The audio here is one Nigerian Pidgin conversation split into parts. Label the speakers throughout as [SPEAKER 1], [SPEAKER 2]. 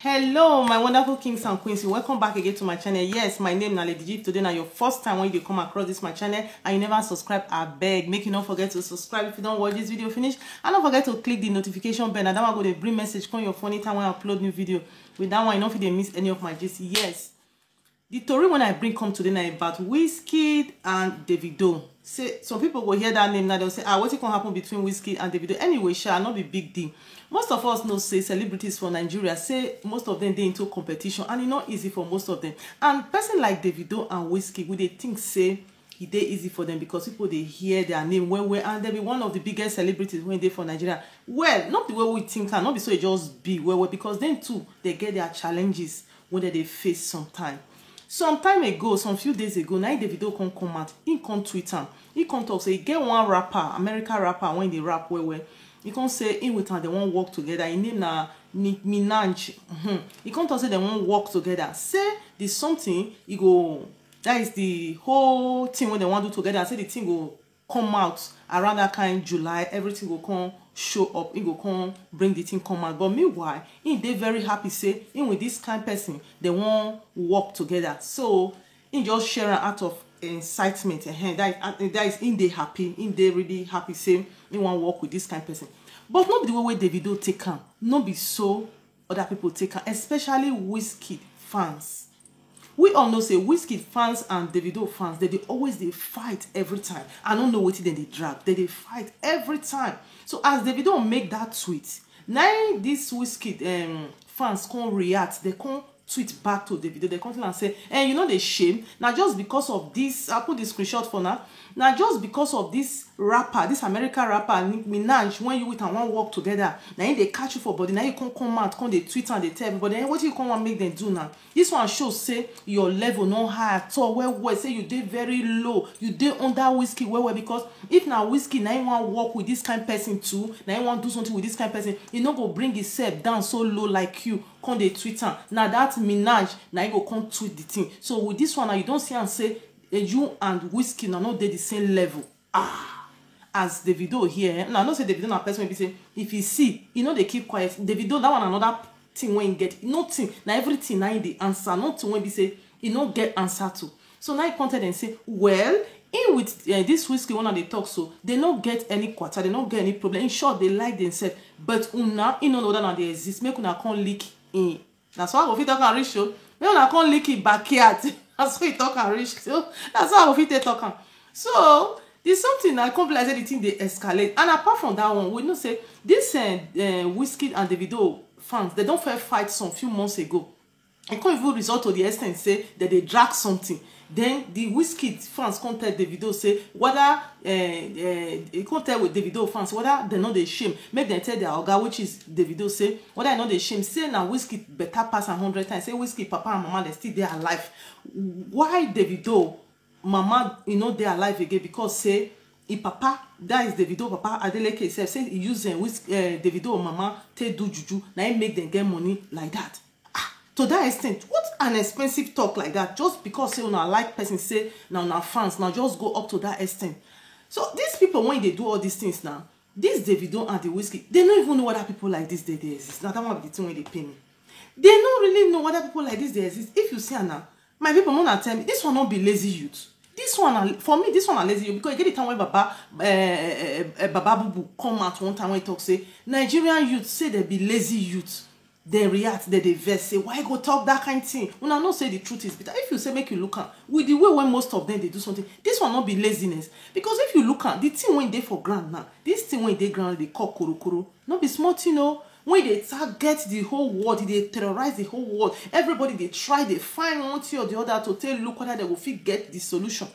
[SPEAKER 1] Hello my wonderful kings and queens, welcome back again to my channel. Yes, my name is Lady G. Today now your first time when you come across this my channel and you never subscribe, I beg make you not forget to subscribe if you don't watch this video finish, and don't forget to click the notification bell, and that one go to bring message come your phone anytime when I upload new video. With that one you don't feel they miss any of my gist. Yes, the story when I bring come today now about Wizkid and Davido. Say some people go hear that name now, they'll say, what's it gonna happen between Wizkid and Davido? Anyway, shall not be big deal. Most of us know say celebrities for Nigeria, say most of them they into competition, and it's not easy for most of them. And person like Davido and Wizkid, we they think say it dey easy for them because people they hear their name well, and they be one of the biggest celebrities when they for Nigeria. Well, not the way we think, and not be so it just be well, because then too they get their challenges when they face sometime. Some time ago, some few days ago, now Davido come out, he come tweet am, he come talk say he get one rapper, American rapper, when they rap well. He come say in with am they won't work together. His name na Nicki Minaj. He come talk say they won't work together. Say there's something he go, that is the whole thing when they want to do together. Say the thing go come out around that kind July, everything will come show up, he go come bring the thing come out. But meanwhile, they very happy say in with this kind person they won't work together. So he just share out of incitement, that is in they happy, in they really happy say he won't work with this kind of person. But not the way Davido take am, not be so other people take am, especially Wizkid fans. We all know say Wizkid fans and Davido fans, they always they fight every time. I don't know what they drag. They fight every time. So as Davido make that tweet, now this Wizkid fans can't react. They can't tweet back to Davido. They come and say, you know they shame. Now just because of this, I put this screenshot for now. Now just because of this rapper, this American rapper, Nicki Minaj, when you with and one work together, now they catch you for body, now you can't come out, come they tweet and they tell everybody, what you come and make them do now? This one shows say your level no high at all. Well, say you did very low, you did under Wizkid well, because if now Wizkid now you want work with this kind of person too, now you want do something with this kind of person, you not go bring himself down so low like you, come they tweet am. Now that Minaj, now you go come tweet the thing. So with this one now you don't see and say you and Wizkid are not the same level. As Davido here, now I know say Davido na person maybe say if you see, you know they keep quiet. Davido that one another thing when you get nothing. Now everything now the answer, nothing when be say you don't get answer to. So now you contact and say, well, in with this Wizkid one they talk so they don't get any quarter, they don't get any problem. In short, they like themselves, but una in know that they exist. Make una can't leak in. That's why I go fit talk and reach show. Make una can't leak in backyard. That's why you talk and reach. So that's why I go fit talk. So there's something I come like the thing they escalate. And apart from that one, we know say this Wizkid and Davido fans, they don't fight some few months ago. It can't even result to the extent say that they drag something. Then the Wizkid fans can't tell Davido say whether it can't tell with Davido fans whether they know they shame. Make them tell their oga, which is Davido, say whether I know they shame. Say now Wizkid better pass 100 times. Say Wizkid papa and mama they still there alive. Why Davido mama they're alive again? Because say if papa, that is Davido papa Adeleke himself, say he use with Davido mama take do juju, now he make them get money like that. To that extent, what an expensive talk like that, just because say una like person say now fans now just go up to that extent. So these people when they do all these things now, this Davido and the Wizkid, they don't even know whether people like this they exist. Now that one be the thing when they pay me. They don't really know whether people like this they exist. If you see now, my people wanna tell me this one not be lazy youth. This one, for me, this one are lazy because you get the time when Baba Bubu come out one time when he talk say Nigerian youth say they be lazy youth. They react, they vex, say why go talk that kind of thing? When I not say the truth is bitter. If you say make you look at with the way when most of them they do something, this one not be laziness. Because if you look at the thing when they for ground now, this thing when they ground they call kuru, not be smart, when they target the whole world, they terrorize the whole world. Everybody they try, they find one thing or the other to tell look whether they will fit get the solution.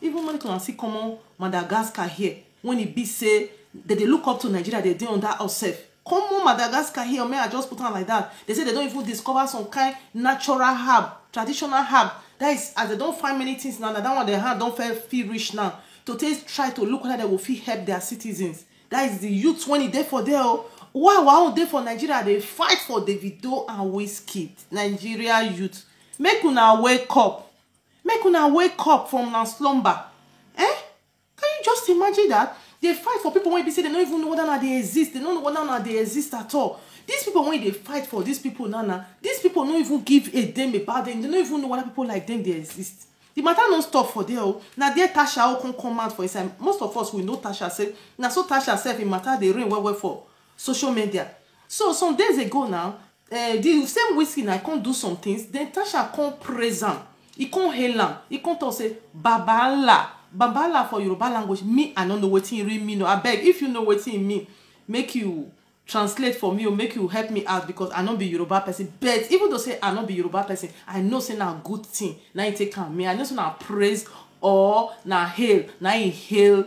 [SPEAKER 1] Even when you can see common Madagascar here, when it be say that they look up to Nigeria, they do on that ourselves. Common Madagascar here, may I just put on like that? They say they don't even discover some kind natural herb, traditional herb. That is, as they don't find many things now, that one they have don't feel rich now. To try to look whether they will fit help their citizens. That is the youth when it there for there. Why they for Nigeria? They fight for Davido and Wizkid. Nigeria youth. Make una wake up. Make una wake up from na slumber. Can you just imagine that? They fight for people when they say they don't even know whether or not they exist. They don't know whether or not they exist at all. These people when they fight for these people now, these people don't even give a damn about them. They don't even know whether people like them they exist. The matter don't stop for there. Now there Tasha can come out for his time. Most of us we know Tasha say. Now so Tasha self in matter they reign well for social media. So some days ago now, the same Whiskey now can't do some things. Then Tasha can't praise him. He can't hail him. He can't talk say Babala. Babala for Yoruba language. Me I don't know what he really mean. No, I beg if you know what he mean, make you translate for me or make you help me out because I not be Yoruba person. But even though say I not be Yoruba person, I know say na good thing. Now you take on me. I know say na praise or na hail. Now you hail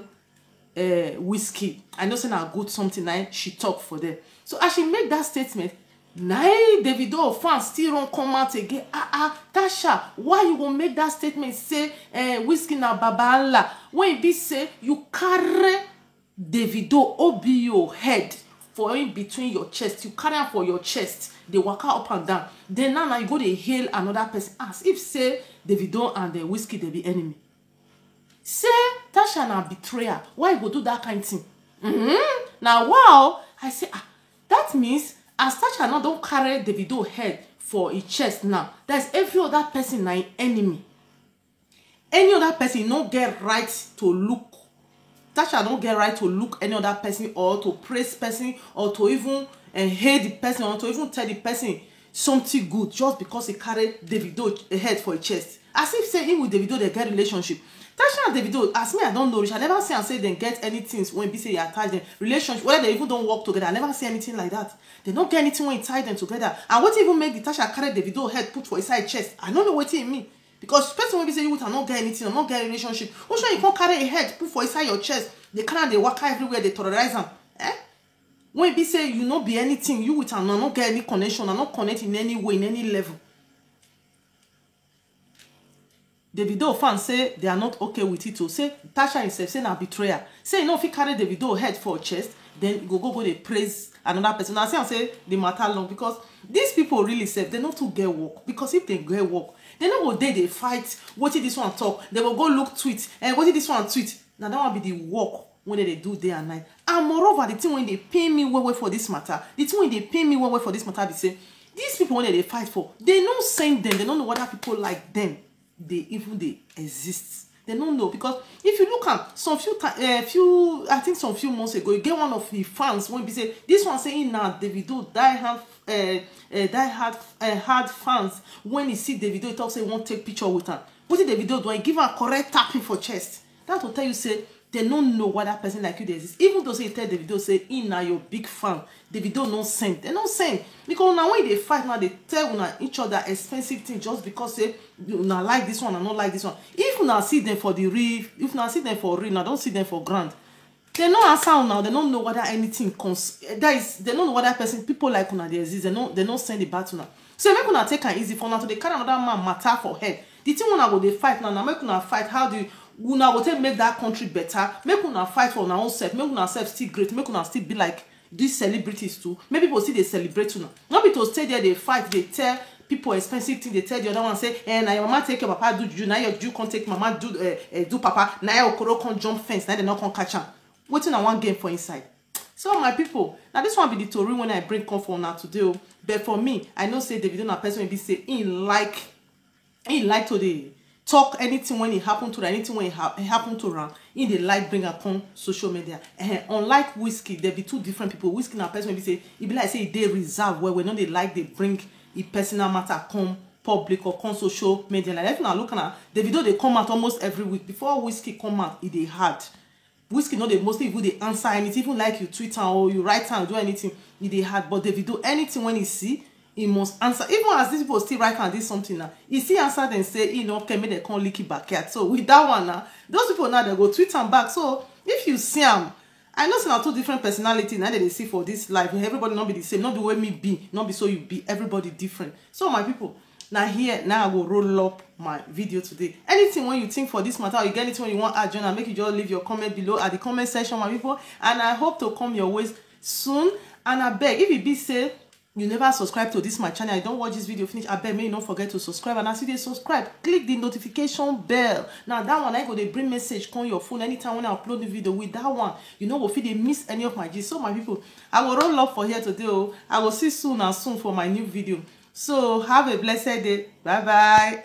[SPEAKER 1] Whiskey. I know say na good something. Now she talk for them. So as she make that statement, now Davido fans still don't come out again. Tasha, why you gonna make that statement? Say Whiskey na babala. When it be say you carry Davido obi your head for in between your chest, you carry am for your chest, they walk up and down. Then now you go to hail another person as if say Davido and the Whiskey they be enemy. Say Tasha na betrayer. Why you go do that kind of thing? Now wow, I say that means as Tasha now don't carry Davido head for his chest now. There's every other person na enemy. Any other person no get right to look. Tasha don't get right to look any other person or to praise person or to even hate the person or to even tell the person something good just because he carry Davido head for his chest. As if say him with Davido they get relationship. Tasha and Davido, as me I don't know, I never see and say they get anything when be say you attach them relationship, whether they even don't work together. I never see anything like that. They don't get anything when you tie them together. And what even make the Tasha carry Davido head put for his side chest? I don't know what it mean. Because person will be say you will not get anything or not get a relationship. Who sure you can't carry a head, put for inside your chest. They can't they walk everywhere, they terrorize them. When it be say you not be anything, you with and not get any connection, and not connect in any way, in any level. Davido fans say they are not okay with it. So say Tasha himself say na betrayer. Say you know if he carry Davido head for chest, then go they praise another person. Now say the matter long because these people really say they not to get work. Because if they get work, they no go they fight. What did this one talk? They will go look tweet. And what did this one tweet? Now that will be the work when they do day and night. And moreover, the thing when they pay me well for this matter, the thing when they pay me well for this matter, they say these people when they fight for, they don't send them. They don't know whether people like them. They exist. They don't know because if you look at some I think some few months ago, you get one of the fans when we say this one saying now Davido hard fans when he see Davido he talk say he won't take picture with her. What did Davido do? I give her correct tapping for chest. That will tell you say they don't know what that person like you they exist. Even though say tell Davido say in now your big fan, Davido no send. They don't send because now when they fight now they tell each other expensive things just because say you now like this one and not like this one. If you now see them for the real, if you now see them for real, now don't see them for grand. They don't answer now. They don't know whether anything comes. That is, they don't know whether person people like una they exist. They don't send the battle now. So make una take an easy for now. So they carry another man matter for head. The thing una go they fight now. Now make una fight. How do you una go take make that country better? Make una fight for una own self. Make una self still great. Make una still be like these celebrities too. Maybe people see they celebrate una. Not be to stay there they fight. They tell people expensive thing. They tell the other one say, now your mama take your papa do juju. Now your juju can't take mama do papa. Now your okoro can't jump fence. Now they not can't catch am. Waiting on one game for inside. So my people, now this one be the story when I bring comfort now today. But for me, I know say Davido na person be say he like to the talk anything when it happen to her, anything when it happen to her, in the like bring upon social media. Unlike Whiskey, there be two different people. Whiskey na person be say it be like say they reserve where we know they like they bring a personal matter come public or come social media. Like if now looking at Davido they come out almost every week. Before Whiskey come out, it they hard. Whiskey no they mostly even they answer anything, even like you tweet or you write and do anything, they hard. But Davido anything when he see, he must answer. Even as these people still write and do something now, he see answer then say, you know, okay, maybe they can't leak it back yet. So with that one now, those people now they go tweet and back. So if you see them, I know some two different personalities now that they see for this life. Everybody not be the same, not the way me be, not be so you be. Everybody different. So my people. Now here, now I will roll up my video today. Anything when you think for this matter, or you get anything when you want to join, and make you just leave your comment below at the comment section, my people. And I hope to come your ways soon. And I beg, if it be say, you never subscribe to this my channel, you don't watch this video finish, abeg make you don't forget to subscribe. And as you dey subscribe, click the notification bell. Now that one I go dey bring message come your phone anytime when I upload the video. With that one, you know, if you dey miss any of my gist. So my people, I will roll up for here today. I will see soon and soon for my new video. So have a blessed day. Bye bye.